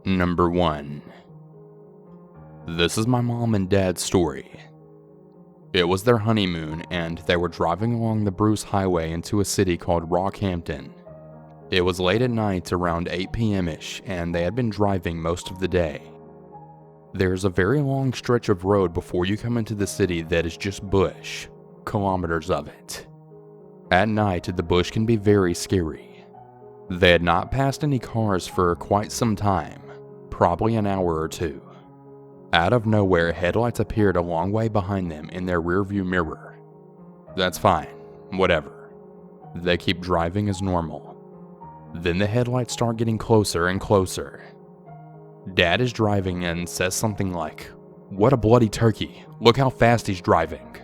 Number 1. This is my mom and dad's story. It was their honeymoon, and they were driving along the Bruce Highway into a city called Rockhampton. It was late at night, around 8 p.m.-ish, and they had been driving most of the day. There's a very long stretch of road before you come into the city that is just bush, kilometers of it. At night, the bush can be very scary. They had not passed any cars for quite some time, probably an hour or two. Out of nowhere, headlights appeared a long way behind them in their rearview mirror. That's fine, whatever. They keep driving as normal. Then the headlights start getting closer and closer. Dad is driving and says something like, "What a bloody turkey, look how fast he's driving."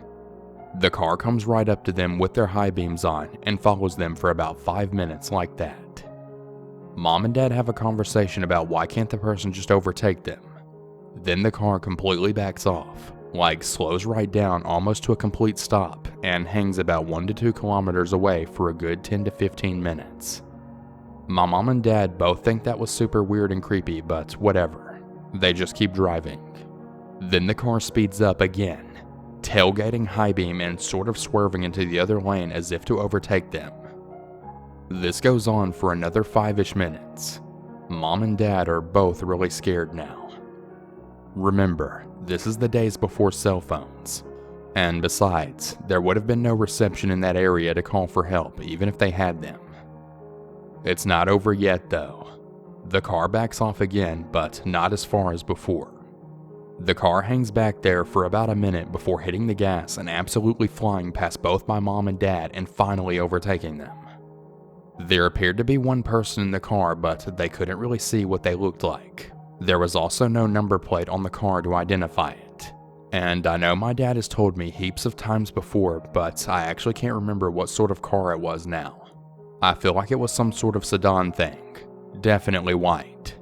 The car comes right up to them with their high beams on and follows them for about 5 minutes like that. Mom and Dad have a conversation about why can't the person just overtake them. Then the car completely backs off, like slows right down almost to a complete stop, and hangs about 1 to 2 kilometers away for a good 10 to 15 minutes. My mom and dad both think that was super weird and creepy, but whatever. They just keep driving. Then the car speeds up again, tailgating high beam and sort of swerving into the other lane as if to overtake them. This goes on for another 5-ish minutes. Mom and dad are both really scared now. Remember, this is the days before cell phones. And besides, there would have been no reception in that area to call for help, even if they had them. It's not over yet, though. The car backs off again, but not as far as before. The car hangs back there for about a minute before hitting the gas and absolutely flying past both my mom and dad and finally overtaking them. There appeared to be one person in the car, but they couldn't really see what they looked like. There was also no number plate on the car to identify it. And I know my dad has told me heaps of times before, but I actually can't remember what sort of car it was now. I feel like it was some sort of sedan thing. Definitely white.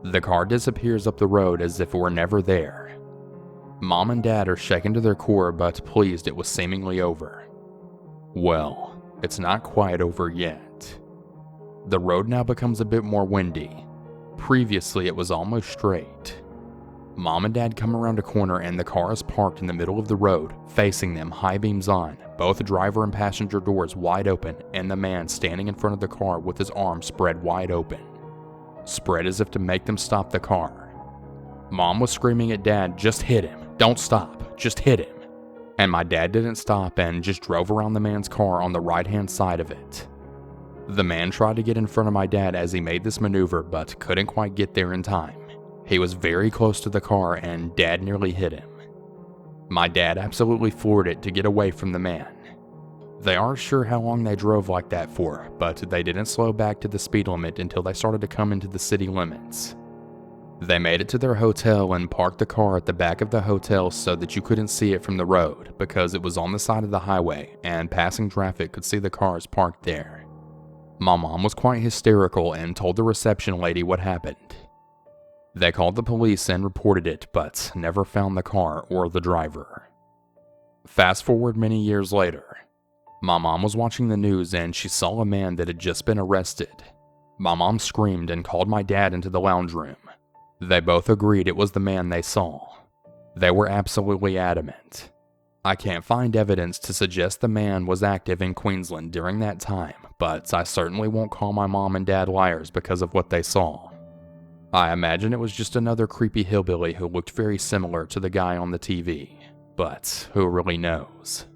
The car disappears up the road as if it were never there. Mom and dad are shaken to their core, but pleased it was seemingly over. Well, it's not quite over yet. The road now becomes a bit more windy. Previously, it was almost straight. Mom and dad come around a corner and the car is parked in the middle of the road, facing them, high beams on, both driver and passenger doors wide open, and the man standing in front of the car with his arms spread wide open. Spread as if to make them stop the car. Mom was screaming at dad, "Just hit him, don't stop, just hit him." And my dad didn't stop and just drove around the man's car on the right-hand side of it. The man tried to get in front of my dad as he made this maneuver, but couldn't quite get there in time. He was very close to the car and dad nearly hit him. My dad absolutely floored it to get away from the man. They aren't sure how long they drove like that for, but they didn't slow back to the speed limit until they started to come into the city limits. They made it to their hotel and parked the car at the back of the hotel so that you couldn't see it from the road because it was on the side of the highway and passing traffic could see the cars parked there. My mom was quite hysterical and told the reception lady what happened. They called the police and reported it, but never found the car or the driver. Fast forward many years later. My mom was watching the news and she saw a man that had just been arrested. My mom screamed and called my dad into the lounge room. They both agreed it was the man they saw. They were absolutely adamant. I can't find evidence to suggest the man was active in Queensland during that time, but I certainly won't call my mom and dad liars because of what they saw. I imagine it was just another creepy hillbilly who looked very similar to the guy on the TV, but who really knows?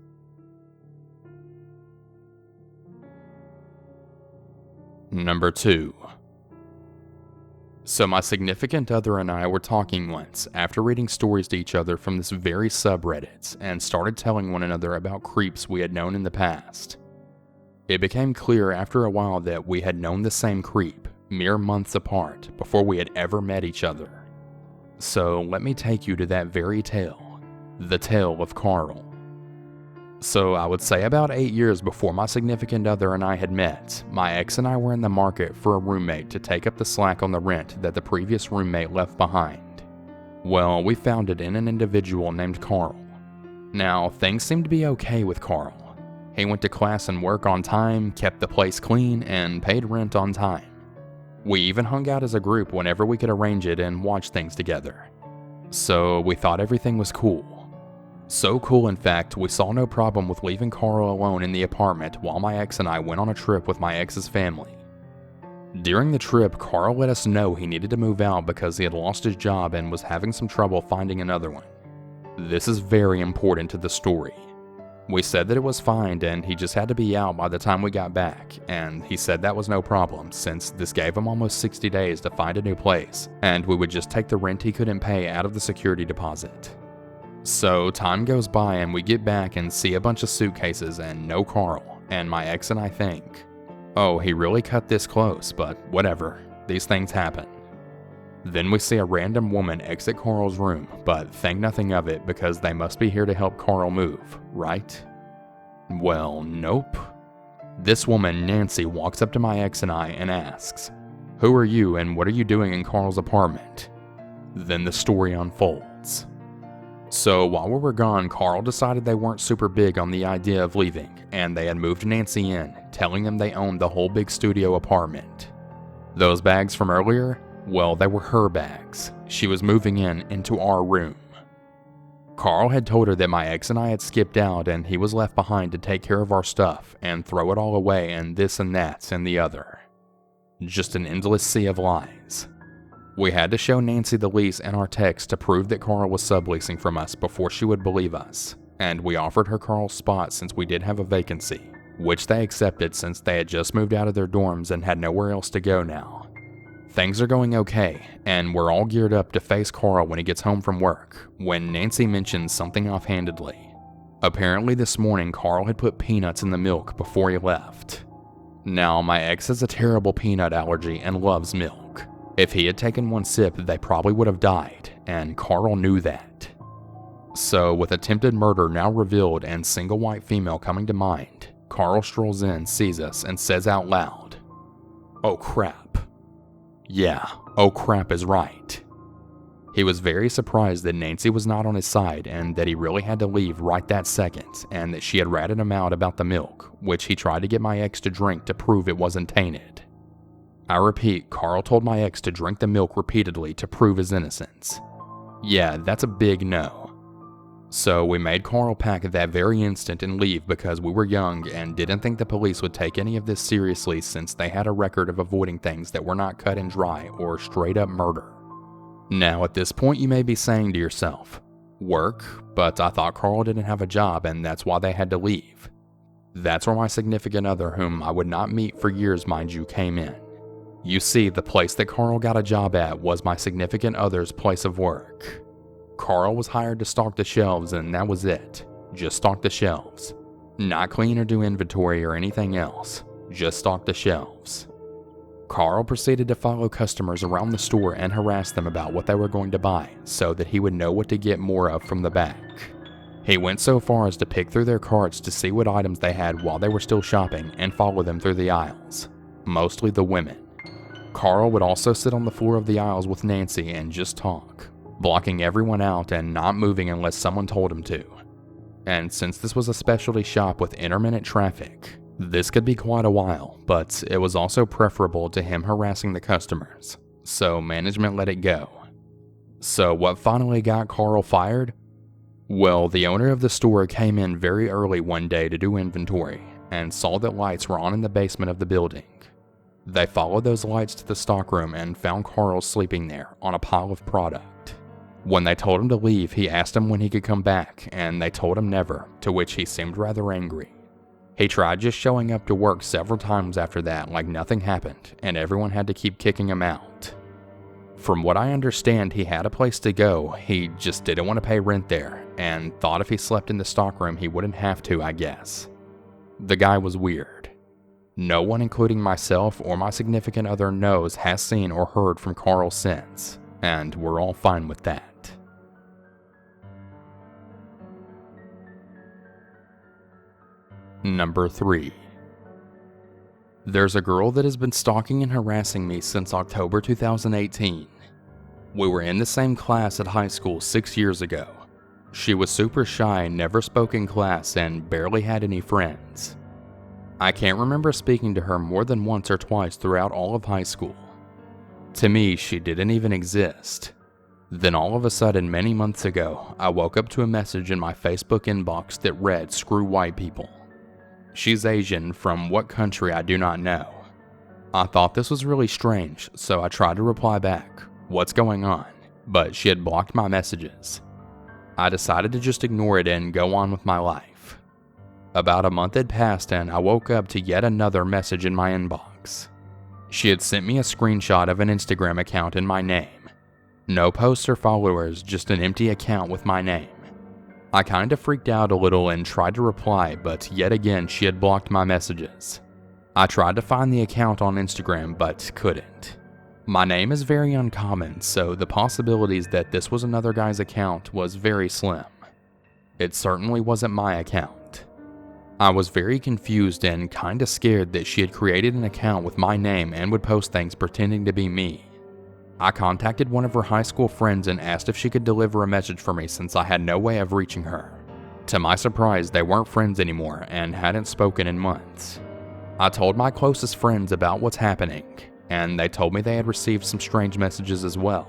Number 2. So my significant other and I were talking once after reading stories to each other from this very subreddit and started telling one another about creeps we had known in the past. It became clear after a while that we had known the same creep, mere months apart, before we had ever met each other. So let me take you to that very tale, the tale of Carl. So I would say about 8 years before my significant other and I had met, my ex and I were in the market for a roommate to take up the slack on the rent that the previous roommate left behind. Well, we found it in an individual named Carl. Now, things seemed to be okay with Carl. He went to class and work on time, kept the place clean, and paid rent on time. We even hung out as a group whenever we could arrange it and watch things together. So we thought everything was cool. So cool, in fact, we saw no problem with leaving Carl alone in the apartment while my ex and I went on a trip with my ex's family. During the trip, Carl let us know he needed to move out because he had lost his job and was having some trouble finding another one. This is very important to the story. We said that it was fine and he just had to be out by the time we got back, and he said that was no problem since this gave him almost 60 days to find a new place, and we would just take the rent he couldn't pay out of the security deposit. So time goes by and we get back and see a bunch of suitcases and no Carl, and my ex and I think, oh, he really cut this close, but whatever, these things happen. Then we see a random woman exit Carl's room, but think nothing of it because they must be here to help Carl move, right? Well, nope. This woman, Nancy, walks up to my ex and I and asks, "Who are you and what are you doing in Carl's apartment?" Then the story unfolds. So while we were gone, Carl decided they weren't super big on the idea of leaving, and they had moved Nancy in, telling them they owned the whole big studio apartment. Those bags from earlier? Well, they were her bags. She was moving into our room. Carl had told her that my ex and I had skipped out and he was left behind to take care of our stuff and throw it all away and this and that and the other. Just an endless sea of lies. We had to show Nancy the lease and our text to prove that Carl was subleasing from us before she would believe us, and we offered her Carl's spot since we did have a vacancy, which they accepted since they had just moved out of their dorms and had nowhere else to go now. Things are going okay, and we're all geared up to face Carl when he gets home from work, when Nancy mentions something offhandedly. Apparently this morning Carl had put peanuts in the milk before he left. Now, my ex has a terrible peanut allergy and loves milk. If he had taken one sip, they probably would have died, and Carl knew that. So, with attempted murder now revealed and single white female coming to mind, Carl strolls in, sees us, and says out loud, "Oh crap." Yeah, oh crap is right. He was very surprised that Nancy was not on his side and that he really had to leave right that second, and that she had ratted him out about the milk, which he tried to get my ex to drink to prove it wasn't tainted. I repeat, Carl told my ex to drink the milk repeatedly to prove his innocence. Yeah, that's a big no. So we made Carl pack at that very instant and leave because we were young and didn't think the police would take any of this seriously since they had a record of avoiding things that were not cut and dry or straight up murder. Now at this point you may be saying to yourself, work, but I thought Carl didn't have a job and that's why they had to leave. That's where my significant other, whom I would not meet for years mind you, came in. You see, the place that Carl got a job at was my significant other's place of work. Carl was hired to stock the shelves and that was it. Just stock the shelves. Not clean or do inventory or anything else. Just stock the shelves. Carl proceeded to follow customers around the store and harass them about what they were going to buy so that he would know what to get more of from the back. He went so far as to pick through their carts to see what items they had while they were still shopping and follow them through the aisles. Mostly the women. Carl would also sit on the floor of the aisles with Nancy and just talk, blocking everyone out and not moving unless someone told him to. And since this was a specialty shop with intermittent traffic, this could be quite a while, but it was also preferable to him harassing the customers, so management let it go. So what finally got Carl fired? Well, the owner of the store came in very early one day to do inventory and saw that lights were on in the basement of the building. They followed those lights to the stockroom and found Carl sleeping there on a pile of product. When they told him to leave, he asked them when he could come back, and they told him never, to which he seemed rather angry. He tried just showing up to work several times after that like nothing happened, and everyone had to keep kicking him out. From what I understand, he had a place to go, he just didn't want to pay rent there, and thought if he slept in the stockroom he wouldn't have to, I guess. The guy was weird. No one, including myself or my significant other, knows, has seen, or heard from Carl since, and we're all fine with that. Number 3. There's a girl that has been stalking and harassing me since October 2018. We were in the same class at high school 6 years ago. She was super shy, never spoke in class, and barely had any friends. I can't remember speaking to her more than once or twice throughout all of high school. To me, she didn't even exist. Then all of a sudden, many months ago, I woke up to a message in my Facebook inbox that read, "Screw white people." She's Asian, from what country I do not know. I thought this was really strange, so I tried to reply back, "What's going on?" But she had blocked my messages. I decided to just ignore it and go on with my life. About a month had passed and I woke up to yet another message in my inbox. She had sent me a screenshot of an Instagram account in my name. No posts or followers, just an empty account with my name. I kinda freaked out a little and tried to reply, but yet again she had blocked my messages. I tried to find the account on Instagram, but couldn't. My name is very uncommon, so the possibilities that this was another guy's account was very slim. It certainly wasn't my account. I was very confused and kinda scared that she had created an account with my name and would post things pretending to be me. I contacted one of her high school friends and asked if she could deliver a message for me since I had no way of reaching her. To my surprise, they weren't friends anymore and hadn't spoken in months. I told my closest friends about what's happening, and they told me they had received some strange messages as well.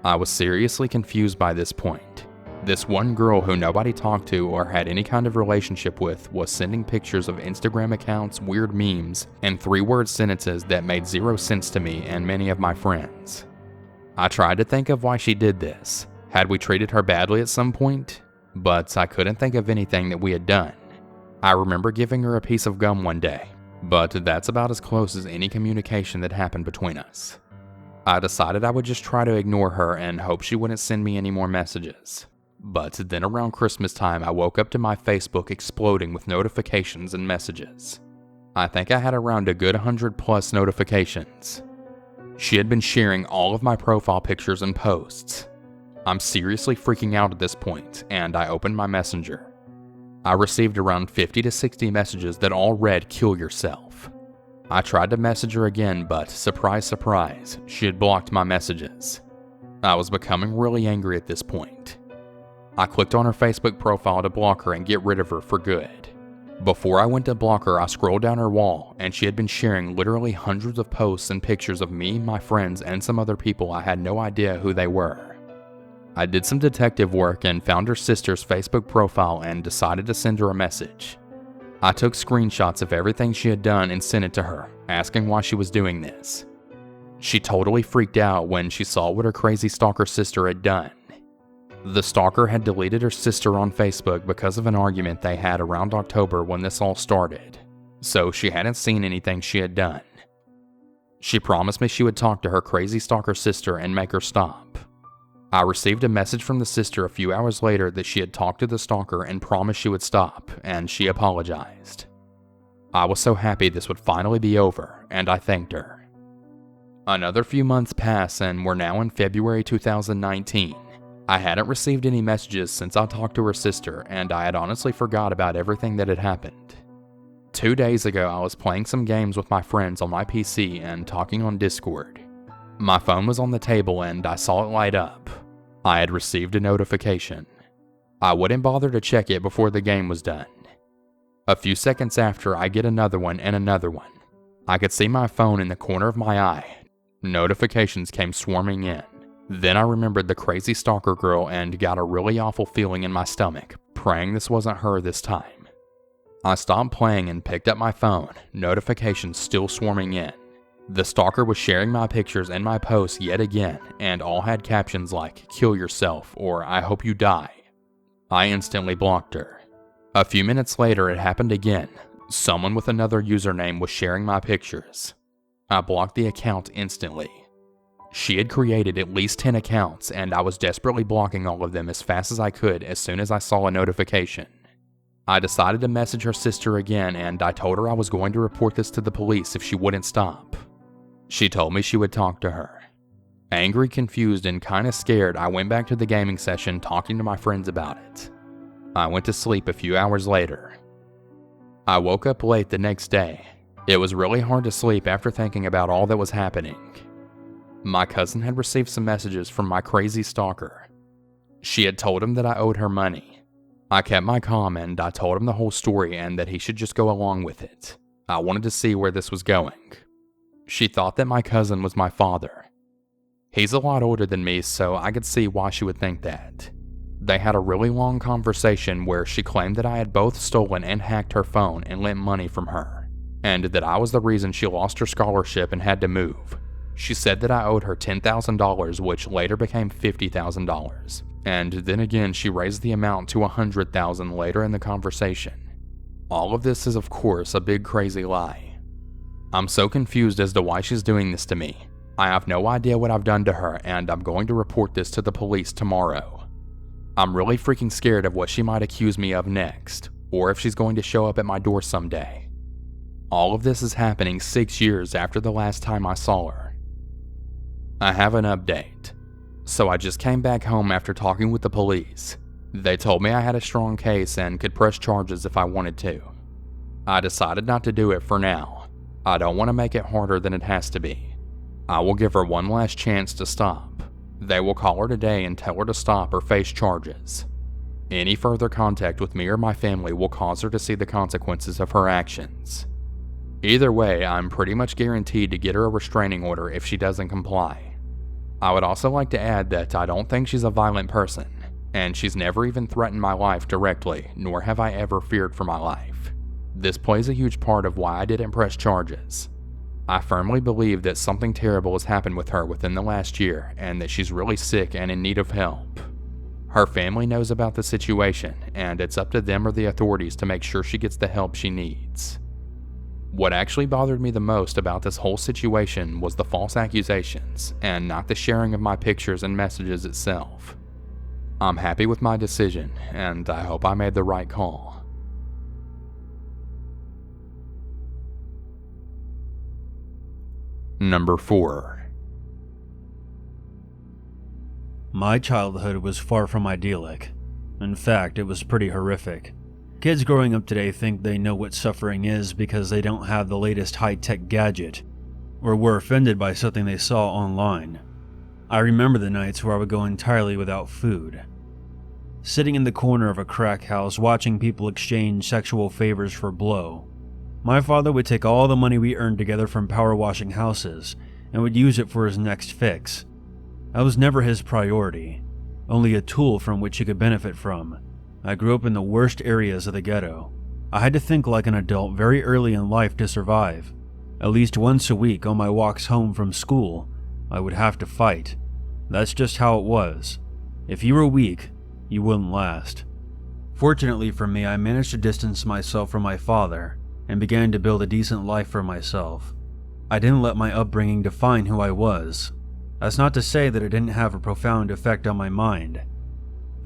I was seriously confused by this point. This one girl who nobody talked to or had any kind of relationship with was sending pictures of Instagram accounts, weird memes, and 3-word sentences that made zero sense to me and many of my friends. I tried to think of why she did this. Had we treated her badly at some point? But I couldn't think of anything that we had done. I remember giving her a piece of gum one day, but that's about as close as any communication that happened between us. I decided I would just try to ignore her and hope she wouldn't send me any more messages. But then around Christmas time, I woke up to my Facebook exploding with notifications and messages. I think I had around a good 100+ notifications. She had been sharing all of my profile pictures and posts. I'm seriously freaking out at this point, and I opened my messenger. I received around 50 to 60 messages that all read, "Kill yourself." I tried to message her again, but surprise, surprise, she had blocked my messages. I was becoming really angry at this point. I clicked on her Facebook profile to block her and get rid of her for good. Before I went to block her, I scrolled down her wall, and she had been sharing literally hundreds of posts and pictures of me, my friends, and some other people I had no idea who they were. I did some detective work and found her sister's Facebook profile and decided to send her a message. I took screenshots of everything she had done and sent it to her, asking why she was doing this. She totally freaked out when she saw what her crazy stalker sister had done. The stalker had deleted her sister on Facebook because of an argument they had around October when this all started, so she hadn't seen anything she had done. She promised me she would talk to her crazy stalker sister and make her stop. I received a message from the sister a few hours later that she had talked to the stalker and promised she would stop, and she apologized. I was so happy this would finally be over, and I thanked her. Another few months pass and we're now in February 2019. I hadn't received any messages since I talked to her sister, and I had honestly forgot about everything that had happened. 2 days ago, I was playing some games with my friends on my PC and talking on Discord. My phone was on the table and I saw it light up. I had received a notification. I wouldn't bother to check it before the game was done. A few seconds after, I get another one and another one. I could see my phone in the corner of my eye. Notifications came swarming in. Then I remembered the crazy stalker girl and got a really awful feeling in my stomach, praying this wasn't her this time. I stopped playing and picked up my phone, notifications still swarming in. The stalker was sharing my pictures and my posts yet again, and all had captions like, "Kill yourself" or "I hope you die." I instantly blocked her. A few minutes later, it happened again. Someone with another username was sharing my pictures. I blocked the account instantly. She had created at least 10 accounts, and I was desperately blocking all of them as fast as I could as soon as I saw a notification. I decided to message her sister again, and I told her I was going to report this to the police if she wouldn't stop. She told me she would talk to her. Angry, confused, and kinda scared, I went back to the gaming session talking to my friends about it. I went to sleep a few hours later. I woke up late the next day. It was really hard to sleep after thinking about all that was happening. My cousin had received some messages from my crazy stalker. She had told him that I owed her money. I kept my calm and I told him the whole story and that he should just go along with it. I wanted to see where this was going. She thought that my cousin was my father. He's a lot older than me, so I could see why she would think that. They had a really long conversation where she claimed that I had both stolen and hacked her phone and lent money from her, and that I was the reason she lost her scholarship and had to move. She said that I owed her $10,000, which later became $50,000, and then again she raised the amount to $100,000 later in the conversation. All of this is of course a big crazy lie. I'm so confused as to why she's doing this to me. I have no idea what I've done to her, and I'm going to report this to the police tomorrow. I'm really freaking scared of what she might accuse me of next, or if she's going to show up at my door someday. All of this is happening 6 years after the last time I saw her. I have an update. So I just came back home after talking with the police. They told me I had a strong case and could press charges if I wanted to. I decided not to do it for now. I don't want to make it harder than it has to be. I will give her one last chance to stop. They will call her today and tell her to stop or face charges. Any further contact with me or my family will cause her to see the consequences of her actions. Either way, I'm pretty much guaranteed to get her a restraining order if she doesn't comply. I would also like to add that I don't think she's a violent person, and she's never even threatened my life directly, nor have I ever feared for my life. This plays a huge part of why I didn't press charges. I firmly believe that something terrible has happened with her within the last year, and that she's really sick and in need of help. Her family knows about the situation, and it's up to them or the authorities to make sure she gets the help she needs. What actually bothered me the most about this whole situation was the false accusations, and not the sharing of my pictures and messages itself. I'm happy with my decision, and I hope I made the right call. Number 4. My childhood was far from idyllic. In fact, it was pretty horrific. Kids growing up today think they know what suffering is because they don't have the latest high-tech gadget, or were offended by something they saw online. I remember the nights where I would go entirely without food. Sitting in the corner of a crack house watching people exchange sexual favors for blow. My father would take all the money we earned together from power washing houses and would use it for his next fix. I was never his priority, only a tool from which he could benefit from. I grew up in the worst areas of the ghetto. I had to think like an adult very early in life to survive. At least once a week on my walks home from school, I would have to fight. That's just how it was. If you were weak, you wouldn't last. Fortunately for me, I managed to distance myself from my father and began to build a decent life for myself. I didn't let my upbringing define who I was. That's not to say that it didn't have a profound effect on my mind.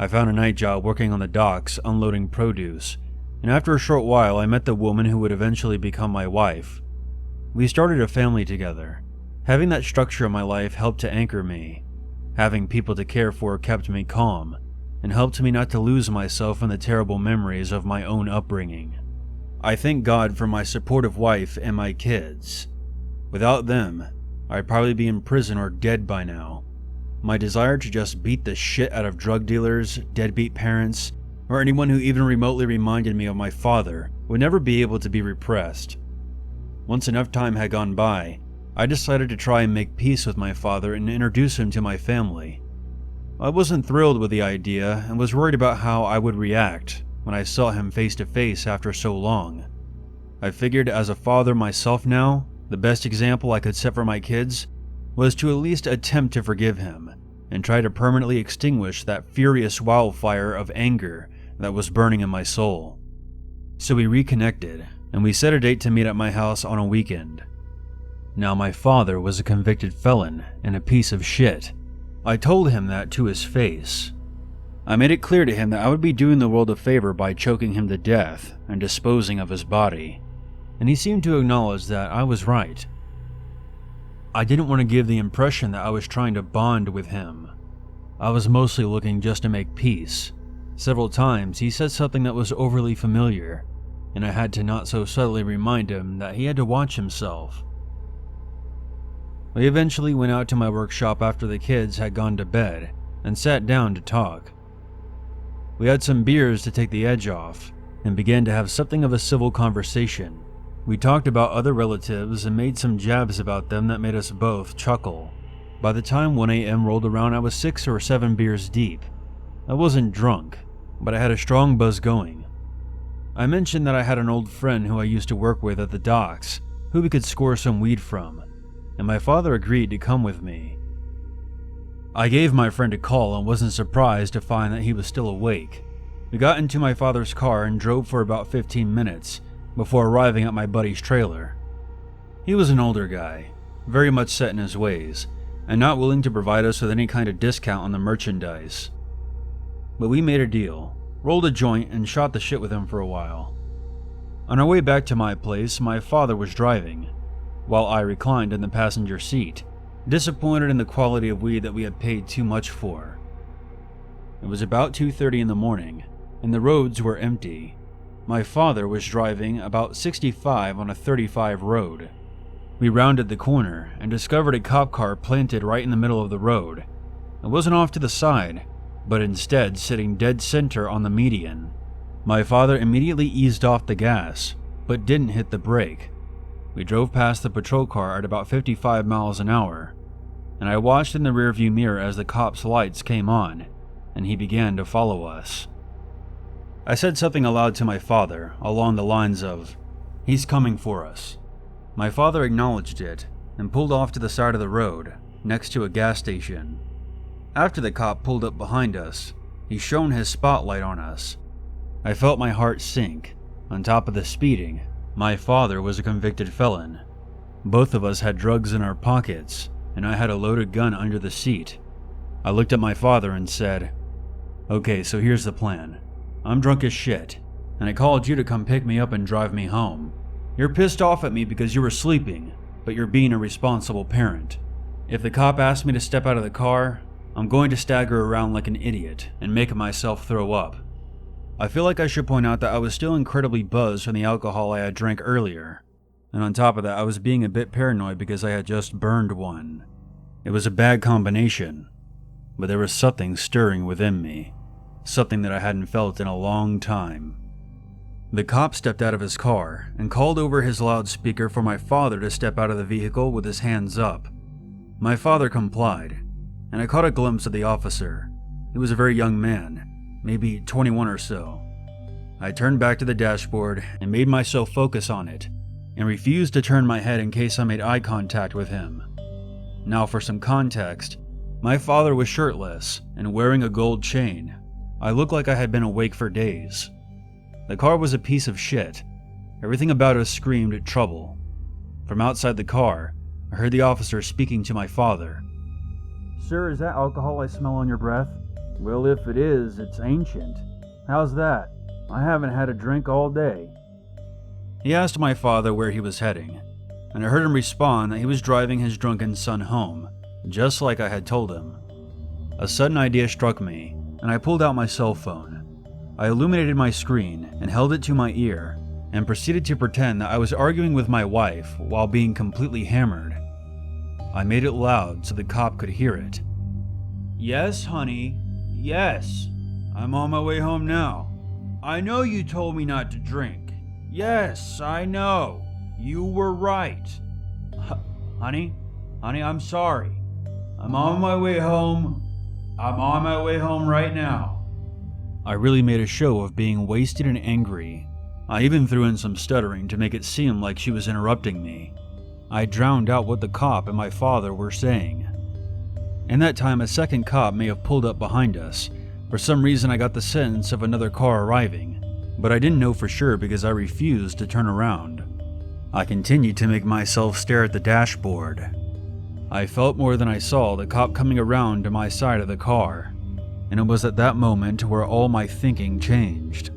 I found a night job working on the docks, unloading produce, and after a short while I met the woman who would eventually become my wife. We started a family together. Having that structure in my life helped to anchor me. Having people to care for kept me calm, and helped me not to lose myself in the terrible memories of my own upbringing. I thank God for my supportive wife and my kids. Without them, I'd probably be in prison or dead by now. My desire to just beat the shit out of drug dealers, deadbeat parents, or anyone who even remotely reminded me of my father would never be able to be repressed. Once enough time had gone by, I decided to try and make peace with my father and introduce him to my family. I wasn't thrilled with the idea and was worried about how I would react when I saw him face to face after so long. I figured as a father myself now, the best example I could set for my kids was to at least attempt to forgive him and try to permanently extinguish that furious wildfire of anger that was burning in my soul. So we reconnected, and we set a date to meet at my house on a weekend. Now my father was a convicted felon and a piece of shit. I told him that to his face. I made it clear to him that I would be doing the world a favor by choking him to death and disposing of his body, and he seemed to acknowledge that I was right. I didn't want to give the impression that I was trying to bond with him. I was mostly looking just to make peace. Several times he said something that was overly familiar, and I had to not so subtly remind him that he had to watch himself. We eventually went out to my workshop after the kids had gone to bed and sat down to talk. We had some beers to take the edge off and began to have something of a civil conversation. We talked about other relatives and made some jabs about them that made us both chuckle. By the time 1 a.m. rolled around, I was 6 or 7 beers deep. I wasn't drunk, but I had a strong buzz going. I mentioned that I had an old friend who I used to work with at the docks, who we could score some weed from, and my father agreed to come with me. I gave my friend a call and wasn't surprised to find that he was still awake. We got into my father's car and drove for about 15 minutes before arriving at my buddy's trailer. He was an older guy, very much set in his ways, and not willing to provide us with any kind of discount on the merchandise. But we made a deal, rolled a joint, and shot the shit with him for a while. On our way back to my place, my father was driving, while I reclined in the passenger seat, disappointed in the quality of weed that we had paid too much for. It was about 2:30 in the morning, and the roads were empty. My father was driving about 65 on a 35 road. We rounded the corner and discovered a cop car planted right in the middle of the road. It wasn't off to the side, but instead sitting dead center on the median. My father immediately eased off the gas, but didn't hit the brake. We drove past the patrol car at about 55 miles an hour, and I watched in the rearview mirror as the cop's lights came on, and he began to follow us. I said something aloud to my father, along the lines of, "He's coming for us." My father acknowledged it, and pulled off to the side of the road, next to a gas station. After the cop pulled up behind us, he shone his spotlight on us. I felt my heart sink. On top of the speeding, my father was a convicted felon. Both of us had drugs in our pockets, and I had a loaded gun under the seat. I looked at my father and said, "Okay, so here's the plan. I'm drunk as shit, and I called you to come pick me up and drive me home. You're pissed off at me because you were sleeping, but you're being a responsible parent. If the cop asks me to step out of the car, I'm going to stagger around like an idiot and make myself throw up." I feel like I should point out that I was still incredibly buzzed from the alcohol I had drank earlier, and on top of that I was being a bit paranoid because I had just burned one. It was a bad combination, but there was something stirring within me, something that I hadn't felt in a long time. The cop stepped out of his car and called over his loudspeaker for my father to step out of the vehicle with his hands up. My father complied, and I caught a glimpse of the officer. He was a very young man, maybe 21 or so. I turned back to the dashboard and made myself focus on it, and refused to turn my head in case I made eye contact with him. Now for some context, my father was shirtless and wearing a gold chain. I looked like I had been awake for days. The car was a piece of shit. Everything about us screamed trouble. From outside the car, I heard the officer speaking to my father. "Sir, is that alcohol I smell on your breath?" "Well, if it is, it's ancient. How's that? I haven't had a drink all day." He asked my father where he was heading, and I heard him respond that he was driving his drunken son home, just like I had told him. A sudden idea struck me, and I pulled out my cell phone. I illuminated my screen and held it to my ear, and proceeded to pretend that I was arguing with my wife while being completely hammered. I made it loud so the cop could hear it. "Yes, honey. Yes. I'm on my way home now. I know you told me not to drink. Yes, I know. You were right. Honey, I'm sorry. I'm on my way home. I'm on my way home right now." I really made a show of being wasted and angry. I even threw in some stuttering to make it seem like she was interrupting me. I drowned out what the cop and my father were saying. In that time, a second cop may have pulled up behind us. For some reason, I got the sense of another car arriving, but I didn't know for sure because I refused to turn around. I continued to make myself stare at the dashboard. I felt more than I saw the cop coming around to my side of the car, and it was at that moment where all my thinking changed.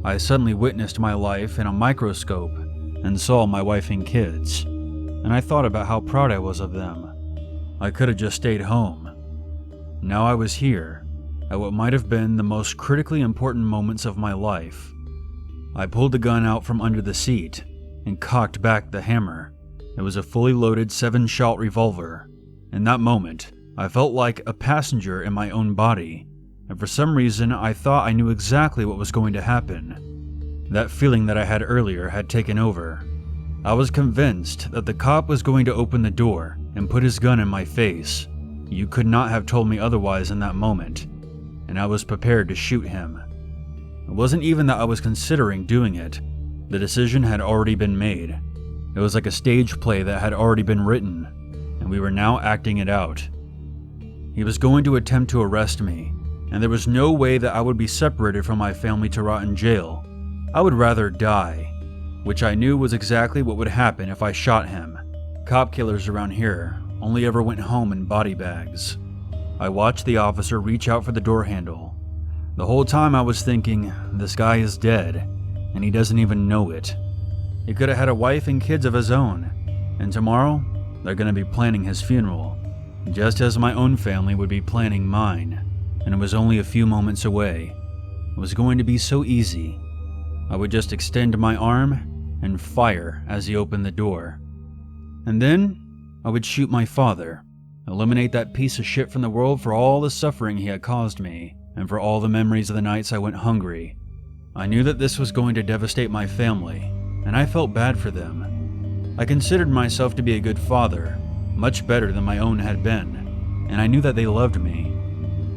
I suddenly witnessed my life in a microscope and saw my wife and kids, and I thought about how proud I was of them. I could have just stayed home. Now I was here, at what might have been the most critically important moments of my life. I pulled the gun out from under the seat and cocked back the hammer. It was a fully loaded 7-shot revolver. In that moment, I felt like a passenger in my own body, and for some reason I thought I knew exactly what was going to happen. That feeling that I had earlier had taken over. I was convinced that the cop was going to open the door and put his gun in my face, You could not have told me otherwise in that moment, and I was prepared to shoot him. It wasn't even that I was considering doing it. The decision had already been made. It was like a stage play that had already been written, and we were now acting it out. He was going to attempt to arrest me, and there was no way that I would be separated from my family to rot in jail. I would rather die, which I knew was exactly what would happen if I shot him. Cop killers around here only ever went home in body bags. I watched the officer reach out for the door handle. The whole time I was thinking, this guy is dead, and he doesn't even know it. He could have had a wife and kids of his own, and tomorrow, they're going to be planning his funeral, just as my own family would be planning mine, and it was only a few moments away. It was going to be so easy. I would just extend my arm and fire as he opened the door. And then, I would shoot my father, eliminate that piece of shit from the world for all the suffering he had caused me, and for all the memories of the nights I went hungry. I knew that this was going to devastate my family, and I felt bad for them. I considered myself to be a good father, much better than my own had been, and I knew that they loved me.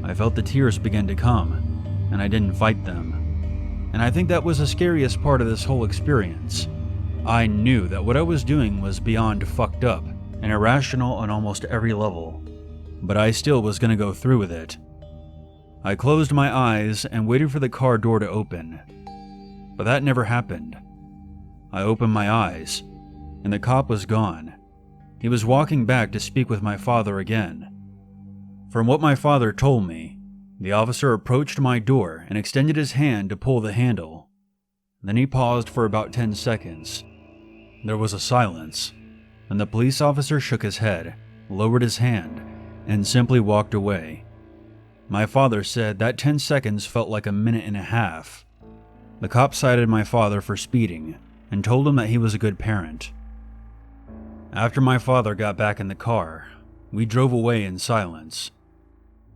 I felt the tears begin to come, and I didn't fight them. And I think that was the scariest part of this whole experience. I knew that what I was doing was beyond fucked up and irrational on almost every level, but I still was going to go through with it. I closed my eyes and waited for the car door to open, but that never happened. I opened my eyes, and the cop was gone. He was walking back to speak with my father again. From what my father told me, the officer approached my door and extended his hand to pull the handle. Then he paused for about 10 seconds. There was a silence, and the police officer shook his head, lowered his hand, and simply walked away. My father said that 10 seconds felt like a minute and a half. The cop cited my father for speeding and told him that he was a good parent. After my father got back in the car, we drove away in silence.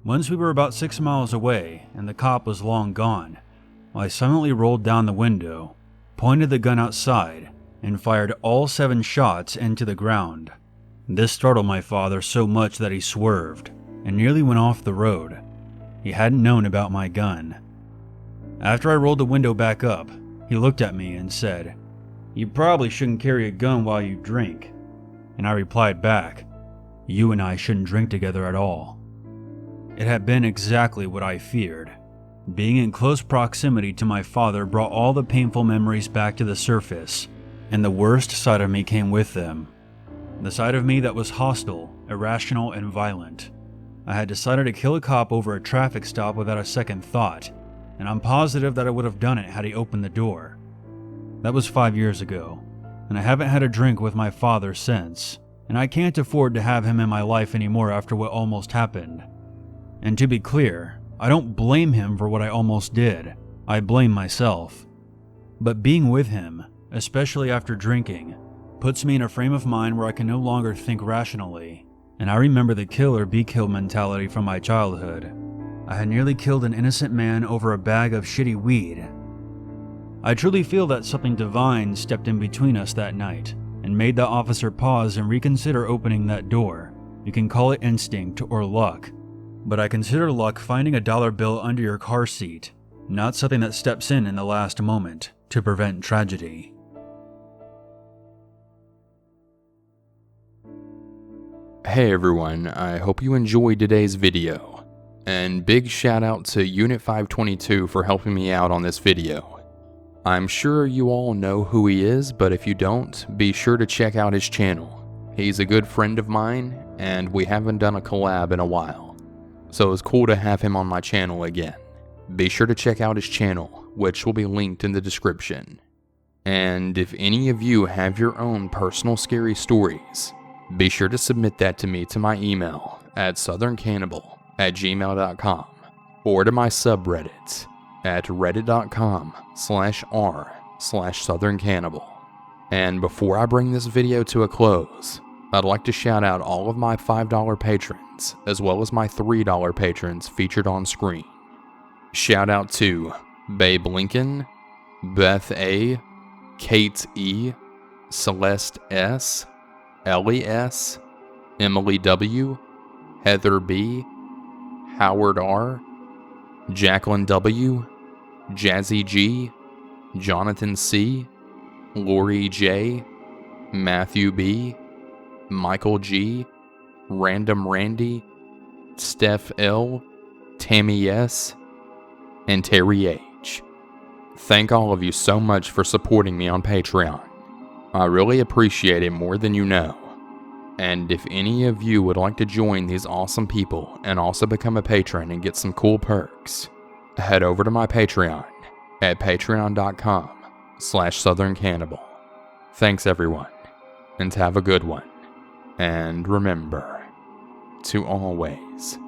Once we were about 6 miles away and the cop was long gone, I silently rolled down the window, pointed the gun outside, and fired all 7 shots into the ground. This startled my father so much that he swerved and nearly went off the road. He hadn't known about my gun. After I rolled the window back up, he looked at me and said, "You probably shouldn't carry a gun while you drink." And I replied back, "You and I shouldn't drink together at all." It had been exactly what I feared. Being in close proximity to my father brought all the painful memories back to the surface, and the worst side of me came with them. The side of me that was hostile, irrational, and violent. I had decided to kill a cop over a traffic stop without a second thought, and I'm positive that I would have done it had he opened the door. That was 5 years ago, and I haven't had a drink with my father since, and I can't afford to have him in my life anymore after what almost happened. And to be clear, I don't blame him for what I almost did. I blame myself. But being with him, especially after drinking, puts me in a frame of mind where I can no longer think rationally, and I remember the kill or be killed mentality from my childhood. I had nearly killed an innocent man over a bag of shitty weed. I truly feel that something divine stepped in between us that night and made that officer pause and reconsider opening that door. You can call it instinct or luck, but I consider luck finding a dollar bill under your car seat, not something that steps in the last moment to prevent tragedy. Hey everyone, I hope you enjoyed today's video. And big shout out to Unit 522 for helping me out on this video. I'm sure you all know who he is, but if you don't, be sure to check out his channel. He's a good friend of mine, and we haven't done a collab in a while. So it's cool to have him on my channel again. Be sure to check out his channel, which will be linked in the description. And if any of you have your own personal scary stories, be sure to submit that to me to my email at southerncannibal@gmail.com or to my subreddit at reddit.com/r/southerncannibal. And before I bring this video to a close, I'd like to shout out all of my $5 patrons as well as my $3 patrons featured on screen. Shout out to Babe Lincoln, Beth A, Kate E, Celeste S, Ellie S, Emily W, Heather B, Howard R, Jacqueline W, Jazzy G, Jonathan C, Lori J, Matthew B, Michael G, Random Randy, Steph L, Tammy S, and Terry H. Thank all of you so much for supporting me on Patreon. I really appreciate it more than you know. And if any of you would like to join these awesome people and also become a patron and get some cool perks, head over to my Patreon at patreon.com/southerncannibal. Thanks everyone, and have a good one. And remember to always